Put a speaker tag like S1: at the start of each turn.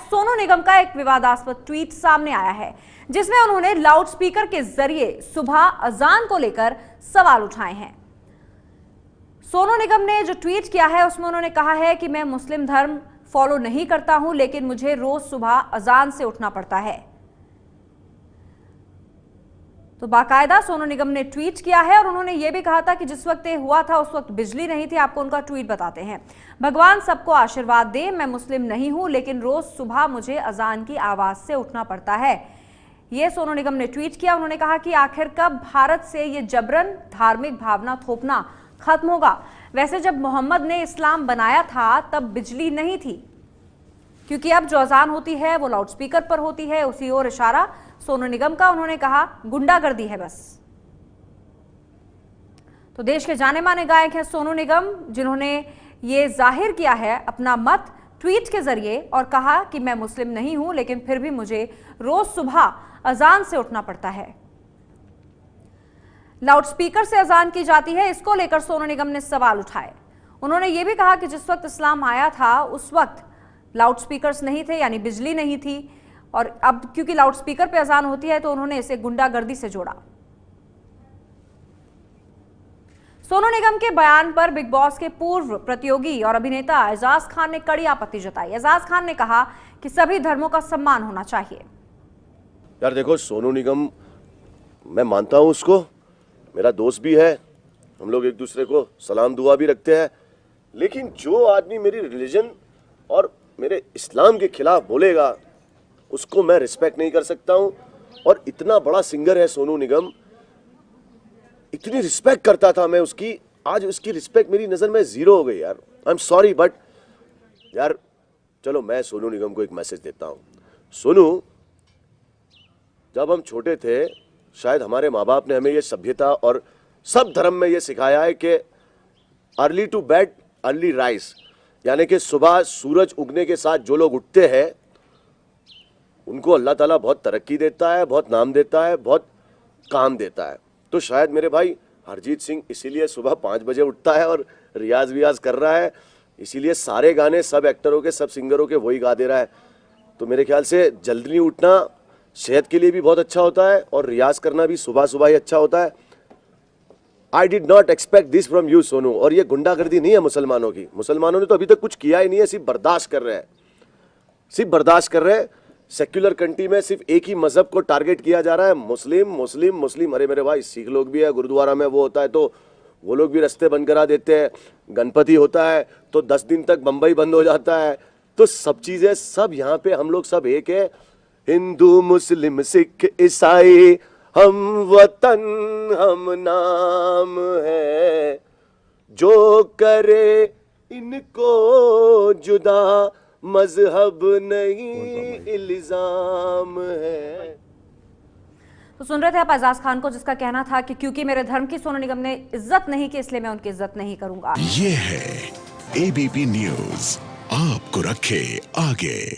S1: सोनू निगम का एक विवादास्पद ट्वीट सामने आया है जिसमें उन्होंने लाउडस्पीकर के जरिए सुबह अजान को लेकर सवाल उठाए हैं। सोनू निगम ने जो ट्वीट किया है उसमें उन्होंने कहा है कि मैं मुस्लिम धर्म फॉलो नहीं करता हूं, लेकिन मुझे रोज सुबह अजान से उठना पड़ता है। तो बाकायदा सोनू निगम ने ट्वीट किया है और उन्होंने यह भी कहा था कि जिस वक्त ये हुआ था उस वक्त बिजली नहीं थी। आपको उनका ट्वीट बताते हैं। भगवान सबको आशीर्वाद दे, मैं मुस्लिम नहीं हूं, लेकिन रोज सुबह मुझे अजान की आवाज से उठना पड़ता है। यह सोनू निगम ने ट्वीट किया। उन्होंने कहा कि आखिर कब भारत से ये जबरन धार्मिक भावना थोपना खत्म होगा। वैसे जब मोहम्मद ने इस्लाम बनाया था तब बिजली नहीं थी, क्योंकि अब जो अजान होती है वो लाउडस्पीकर पर होती है। उसी ओर इशारा सोनू निगम का। उन्होंने कहा गुंडागर्दी है बस। तो देश के जाने माने गायक हैं सोनू निगम, जिन्होंने ये जाहिर किया है अपना मत ट्वीट के जरिए और कहा कि मैं मुस्लिम नहीं हूं, लेकिन फिर भी मुझे रोज सुबह अजान से उठना पड़ता है। लाउडस्पीकर से अजान की जाती है, इसको लेकर सोनू निगम ने सवाल उठाए। उन्होंने ये भी कहा कि जिस वक्त इस्लाम आया था उस वक्त लाउडस्पीकर्स नहीं थे, यानी बिजली नहीं थी, और अब क्योंकि लाउडस्पीकर पे अजान होती है तो उन्होंने इसे गुंडागर्दी से जोड़ा। सोनू निगम के बयान पर बिग बॉस के पूर्व प्रतियोगी और अभिनेता एजाज खान ने कड़ी आपत्ति जताई। एजाज खान ने कहा कि सभी धर्मों का सम्मान होना चाहिए।
S2: यार देखो, सोनू निगम मैं मानता हूं, उसको मेरा दोस्त भी है, हम लोग एक दूसरे को सलाम दुआ भी रखते हैं, लेकिन जो आदमी मेरी रिलीजन और मेरे इस्लाम के खिलाफ बोलेगा उसको मैं रिस्पेक्ट नहीं कर सकता हूं। और इतना बड़ा सिंगर है सोनू निगम, इतनी रिस्पेक्ट करता था मैं उसकी, आज उसकी रिस्पेक्ट मेरी नजर में जीरो हो गई। यार आई एम सॉरी, बट यार चलो मैं सोनू निगम को एक मैसेज देता हूं। सोनू, जब हम छोटे थे शायद हमारे माँ बाप ने हमें ये सभ्यता और सब धर्म में ये सिखाया है कि early to bed early rise, यानी कि सुबह सूरज उगने के साथ जो लोग उठते हैं उनको अल्लाह ताला बहुत तरक्की देता है, बहुत नाम देता है, बहुत काम देता है। तो शायद मेरे भाई हरजीत सिंह इसीलिए सुबह 5 बजे उठता है और रियाज वियाज कर रहा है, इसीलिए सारे गाने सब एक्टरों के सब सिंगरों के वही गा दे रहा है। तो मेरे ख्याल से जल्दी उठना सेहत के लिए भी बहुत अच्छा होता है और रियाज करना भी सुबह सुबह ही अच्छा होता है। I did not expect this from you Sonu. और ये गुंडागर्दी नहीं है मुसलमानों की, मुसलमानों ने तो अभी तक कुछ किया ही नहीं है, सिर्फ बर्दाश्त कर रहे हैं, सिर्फ बर्दाश्त कर रहे हैं। सेक्युलर कंट्री में सिर्फ एक ही मजहब को टारगेट किया जा रहा है, मुस्लिम मुस्लिम मुस्लिम। अरे मेरे भाई, सिख लोग भी है, गुरुद्वारा में वो होता है तो वो लोग भी रास्ते बंद करा देते हैं। गणपति होता है तो 10 दिन तक बंबई बंद हो जाता है। तो सब चीजें सब यहाँ पे हम लोग सब एक है, हिंदू मुस्लिम सिख ईसाई, हम वतन हम नाम है, जो करे इनको जुदा मजहब नहीं इल्जाम है।
S1: तो सुन रहे थे आप एजाज खान को, जिसका कहना था कि क्योंकि मेरे धर्म की सोनू निगम ने इज्जत नहीं की इसलिए मैं उनकी इज्जत नहीं करूंगा।
S3: ये है एबीपी न्यूज, आपको रखे आगे।